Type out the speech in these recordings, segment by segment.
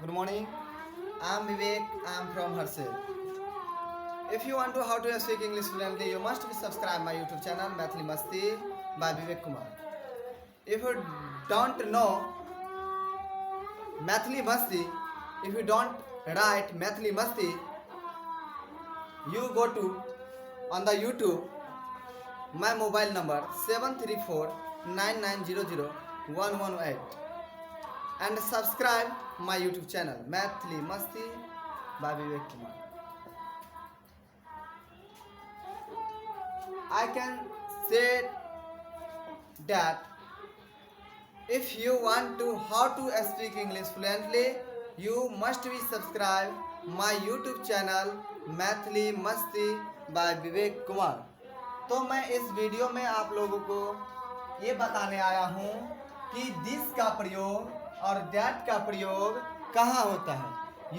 Good morning. I'm Vivek. I'm from Harsel. If you want to how to speak English fluently, you must be subscribe my YouTube channel Maithili Masti by Vivek Kumar. If you don't know Maithili Masti, if you don't write Maithili Masti, you go to on the YouTube my mobile number 73499001118 and subscribe my YouTube channel Maithili Masti by Vivek Kumar. I can say that if you want to how to speak English fluently, you must be subscribe my YouTube channel Maithili Masti by Vivek Kumar. तो मैं इस video में आप लोगों को ये बताने आया हूँ कि दिस का प्रयोग और दैट का प्रयोग कहाँ होता है.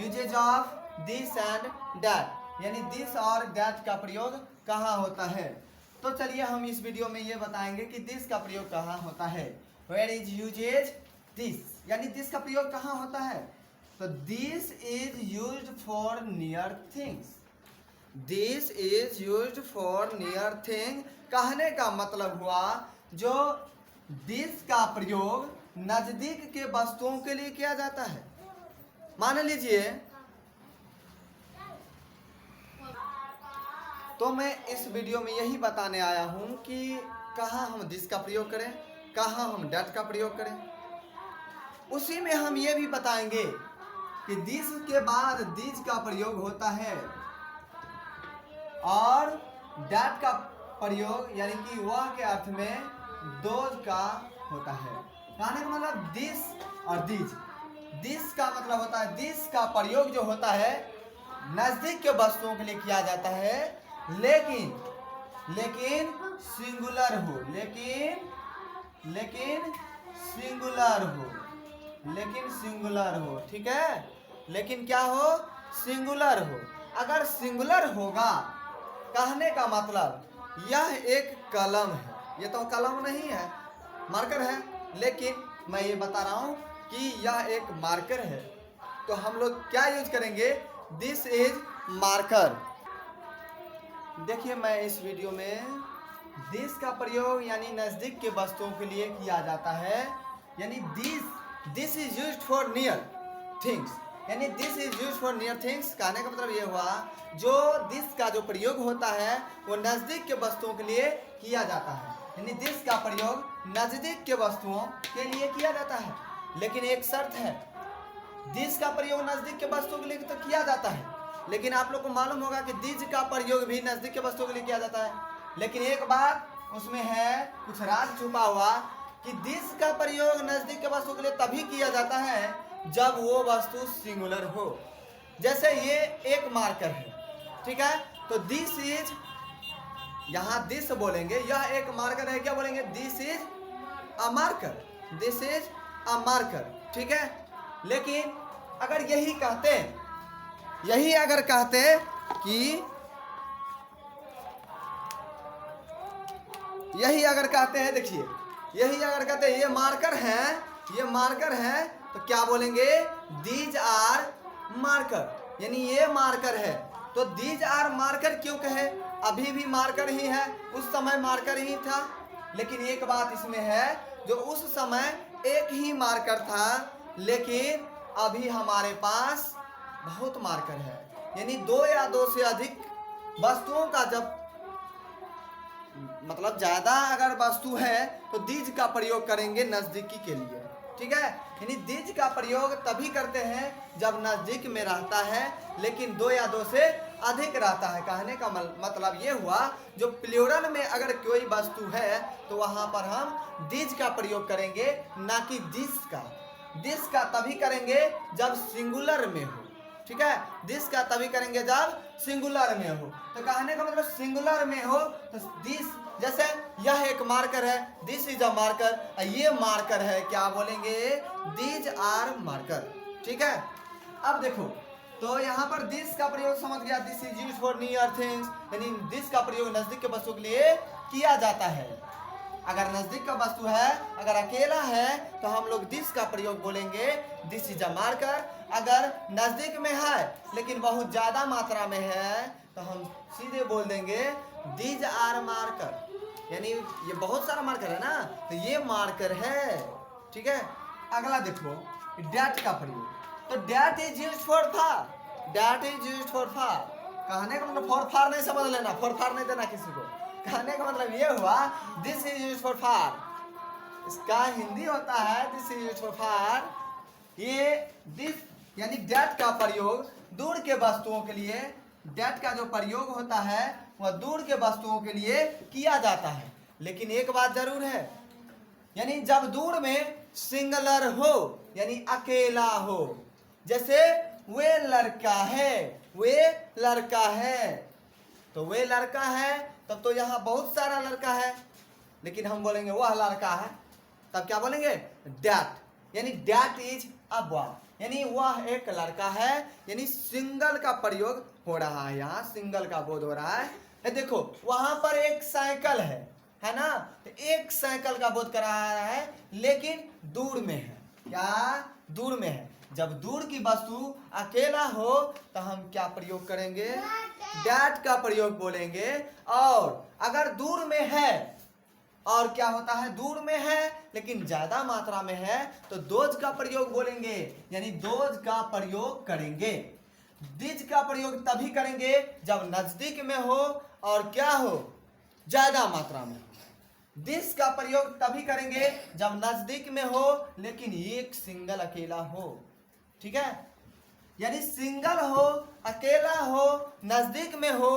Usages of this and that, यानी दिस और दैट का प्रयोग कहाँ होता है. तो चलिए हम इस वीडियो में ये बताएंगे कि दिस का प्रयोग कहाँ होता है. वेयर इज यूजेज दिस, यानी दिस का प्रयोग कहाँ होता है. तो this is used for near things. This is used for near thing कहने का मतलब हुआ जो दिस का प्रयोग नजदीक के वस्तुओं के लिए किया जाता है. मान लीजिए तो मैं इस वीडियो में यही बताने आया हूं कि कहाँ हम दिस का प्रयोग करें, कहाँ हम डैट का प्रयोग करें. उसी में हम ये भी बताएंगे कि दिस के बाद दिस का प्रयोग होता है और डैट का प्रयोग यानी कि वह के अर्थ में दोज का होता है. कहने का मतलब दिस और दिस. दिस का मतलब होता है दिस का प्रयोग जो होता है नजदीक के वस्तुओं के लिए किया जाता है, लेकिन सिंगुलर हो, लेकिन सिंगुलर हो. ठीक है, लेकिन क्या हो, सिंगुलर हो. अगर सिंगुलर होगा कहने का मतलब यह एक कलम है. ये तो कलम नहीं है, मार्कर है, लेकिन मैं ये बता रहा हूँ कि यह एक मार्कर है. तो हम लोग क्या यूज करेंगे, दिस इज मार्कर. देखिए मैं इस वीडियो में दिस का प्रयोग यानी नज़दीक के वस्तुओं के लिए किया जाता है, यानी this is used for near things, यानी this is used for near things. कहने का मतलब ये हुआ जो दिस का जो प्रयोग होता है वो नज़दीक के वस्तुओं के लिए किया जाता है, यानी दिस का प्रयोग नज़दीक के वस्तुओं के लिए किया जाता है. लेकिन एक शर्त है, दिस का प्रयोग नज़दीक के वस्तुओं के लिए तो किया जाता है, लेकिन आप लोग को मालूम होगा कि दिस का प्रयोग भी नज़दीक के वस्तुओं के लिए किया जाता है. लेकिन एक बात उसमें है, कुछ राज छुपा हुआ, कि दिस का प्रयोग नज़दीक के वस्तुओं के लिए तभी किया जाता है जब वो वस्तु सिंगुलर हो. जैसे ये एक मार्कर है, ठीक है, तो दिस इज, यहाँ दिस बोलेंगे, यह एक मार्कर है, क्या बोलेंगे, this is a marker, this is a marker. ठीक है, लेकिन अगर यही अगर कहते कि यही अगर कहते हैं, देखिए यही अगर कहते हैं ये मार्कर है, तो क्या बोलेंगे, दीज आर मार्कर, यानी ये मार्कर है. तो दीज आर मार्कर क्यों कहे, अभी भी मार्कर ही है, उस समय मार्कर ही था. लेकिन एक बात इसमें है, जो उस समय एक ही मार्कर था, लेकिन अभी हमारे पास बहुत मार्कर है, यानी दो या दो से अधिक वस्तुओं का जब मतलब ज़्यादा अगर वस्तु है तो दिज का प्रयोग करेंगे नज़दीकी के लिए. ठीक है, यानी दिज का प्रयोग तभी करते हैं जब नज़दीक में रहता है, लेकिन दो या दो से अधिक रहता है. कहने का मतलब ये हुआ जो प्लूरल में अगर कोई वस्तु है तो वहाँ पर हम दिज का प्रयोग करेंगे, ना कि दिस का. दिस का तभी करेंगे जब सिंगुलर में हो. ठीक है, दिस का तभी करेंगे जब सिंगुलर में हो. तो कहने का मतलब सिंगुलर में हो तो दिस, जैसे यह एक मार्कर है, दिस इज अ मार्कर, ये मार्कर है, क्या बोलेंगे, दीज आर मार्कर. ठीक है, अब देखो तो यहाँ पर दिस का प्रयोग समझ गया, this is used for near things, यानी दिस का प्रयोग नजदीक के वस्तुओं के लिए किया जाता है. अगर नजदीक का वस्तु है, अगर अकेला है तो हम लोग दिस का प्रयोग बोलेंगे, दिस इज अ मार्कर। अगर नजदीक में है लेकिन बहुत ज्यादा मात्रा में है तो हम सीधे बोल देंगे दीज आर मार्कर, यानी ये बहुत सारा मार्कर है ना, तो ये मार्कर है। ठीक है, अगला देखो डैट का प्रयोग। तो that is used for far, that is used for far. कहने का मतलब फॉर फार नहीं समझ लेना, फॉर फार नहीं देना किसी को। कहने का मतलब ये हुआ दिस इज यूज्ड फॉर फार, इसका हिंदी होता है दिस इज यूज्ड फॉर फार। ये दिस यानी डैट का प्रयोग दूर के वस्तुओं के लिए, डैट का जो प्रयोग होता है वह दूर के वस्तुओं के लिए किया जाता है। लेकिन एक बात जरूर है, यानी जब दूर में सिंगलर हो यानी अकेला हो, जैसे वे लड़का है, वे लड़का है, तो वे लड़का है तब तो यहाँ बहुत सारा लड़का है, लेकिन हम बोलेंगे वह लड़का है, तब क्या बोलेंगे दैट, यानी दैट इज अ बॉय, यानी वह एक लड़का है, यानी सिंगल का प्रयोग हो रहा है, यहाँ सिंगल का बोध हो रहा है। देखो वहां पर एक साइकिल है ना, तो एक साइकिल का बोध करा रहा है लेकिन दूर में है, क्या दूर में है। जब दूर की वस्तु अकेला हो तो हम क्या प्रयोग करेंगे, डैट का प्रयोग बोलेंगे। और अगर दूर में है, और क्या होता है दूर में है लेकिन ज्यादा मात्रा में है, तो दोज का प्रयोग बोलेंगे, यानी दोज का प्रयोग करेंगे। दिज का प्रयोग तभी करेंगे जब नजदीक में हो और क्या हो ज्यादा मात्रा में। दिस का प्रयोग तभी करेंगे जब नजदीक में हो लेकिन एक सिंगल अकेला हो। ठीक है, यानी सिंगल हो, अकेला हो, नजदीक में हो।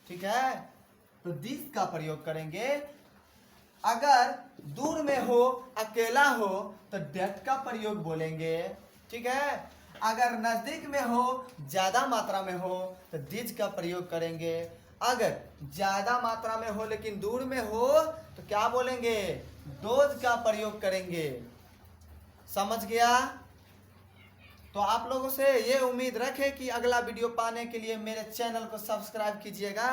ठीक है, तो दिस का प्रयोग करेंगे। अगर दूर में हो, अकेला हो तो डेट का प्रयोग बोलेंगे। ठीक है, अगर नजदीक में हो, ज्यादा मात्रा में हो तो दिज का प्रयोग करेंगे। अगर ज्यादा मात्रा में हो लेकिन दूर में हो तो क्या बोलेंगे, दोज का प्रयोग करेंगे। समझ गया? तो आप लोगों से ये उम्मीद रखें कि अगला वीडियो पाने के लिए मेरे चैनल को सब्सक्राइब कीजिएगा।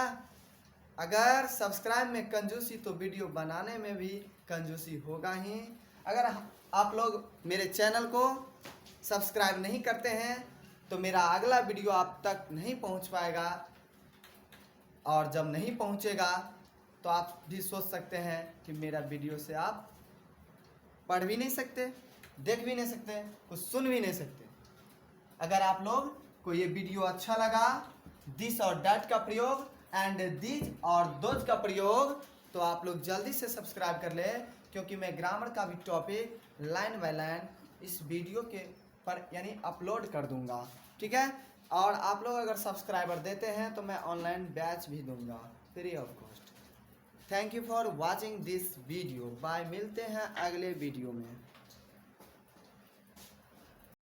अगर सब्सक्राइब में कंजूसी तो वीडियो बनाने में भी कंजूसी होगा ही। अगर आप लोग मेरे चैनल को सब्सक्राइब नहीं करते हैं तो मेरा अगला वीडियो आप तक नहीं पहुंच पाएगा, और जब नहीं पहुंचेगा तो आप भी सोच सकते हैं कि मेरा वीडियो से आप पढ़ भी नहीं सकते, देख भी नहीं सकते, कुछ सुन भी नहीं सकते। अगर आप लोग को ये वीडियो अच्छा लगा, दिस और डैट का प्रयोग एंड दिज और दोज का प्रयोग, तो आप लोग जल्दी से सब्सक्राइब कर ले, क्योंकि मैं ग्रामर का भी टॉपिक लाइन बाय लाइन इस वीडियो के पर यानी अपलोड कर दूंगा। ठीक है, और आप लोग अगर सब्सक्राइबर देते हैं तो मैं ऑनलाइन बैच भी दूंगा free of cost. Thank you for watching this video. Bye, मिलते हैं अगले वीडियो में।